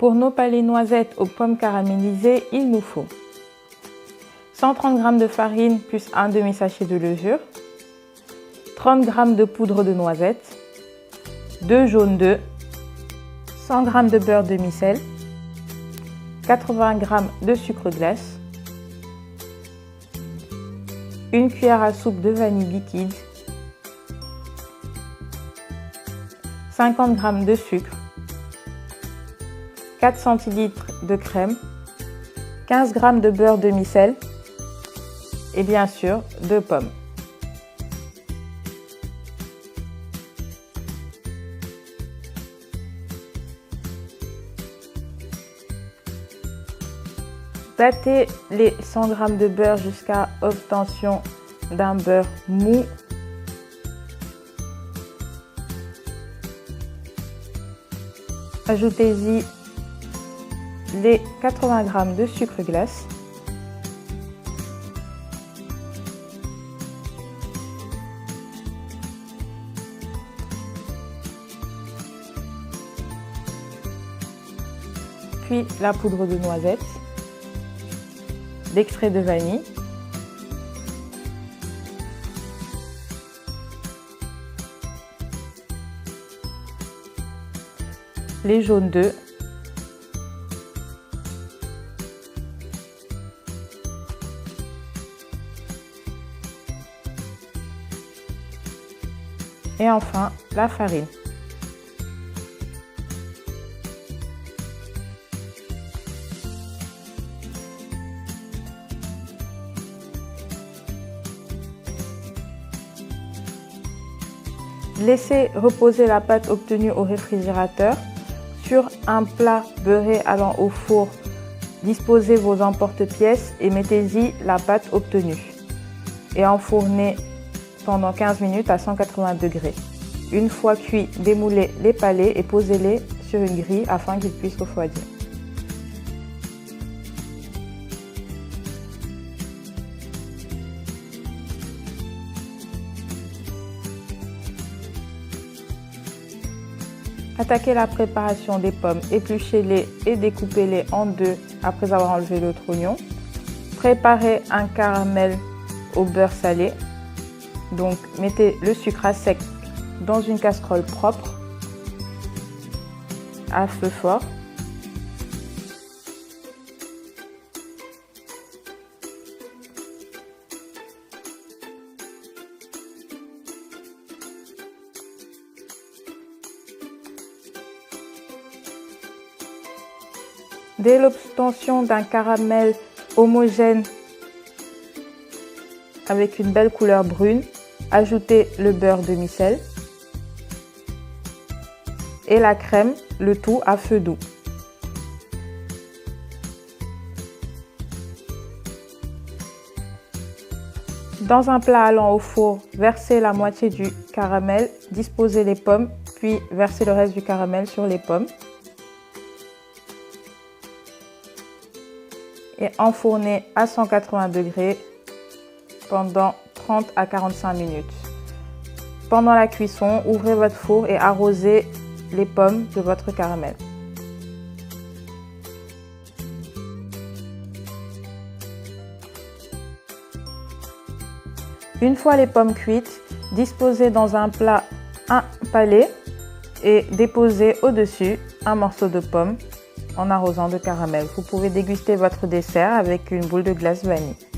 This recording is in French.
Pour nos palets noisettes aux pommes caramélisées, il nous faut 130 g de farine plus un demi-sachet de levure, 30 g de poudre de noisette, 2 jaunes d'œufs, 100 g de beurre demi-sel, 80 g de sucre glace, 1 cuillère à soupe de vanille liquide, 50 g de sucre, 4 centilitres de crème, 15 g de beurre demi-sel et bien sûr 2 pommes. Battez les 100 g de beurre jusqu'à obtention d'un beurre mou. Ajoutez-y les 80 g de sucre glace. Puis la poudre de noisette, l'extrait de vanille, les jaunes d'œufs, et enfin la farine. Laissez reposer la pâte obtenue au réfrigérateur. Sur un plat beurré allant au four, disposez vos emporte-pièces et mettez-y la pâte obtenue. Et enfournez pendant 15 minutes à 180 degrés. Une fois cuit, démoulez les palets et posez-les sur une grille afin qu'ils puissent refroidir. Attaquez la préparation des pommes, épluchez-les et découpez-les en deux après avoir enlevé l'autre oignon. Préparez un caramel au beurre salé. Donc mettez le sucre à sec dans une casserole propre à feu fort. Dès l'obtention d'un caramel homogène avec une belle couleur brune, ajoutez le beurre demi-sel et la crème, le tout à feu doux. Dans un plat allant au four, versez la moitié du caramel, disposez les pommes, puis versez le reste du caramel sur les pommes. Et enfournez à 180 degrés pendant 30 à 45 minutes. Pendant la cuisson, ouvrez votre four et arrosez les pommes de votre caramel. Une fois les pommes cuites, disposez dans un plat un palais et déposez au-dessus un morceau de pomme en arrosant de caramel. Vous pouvez déguster votre dessert avec une boule de glace vanille.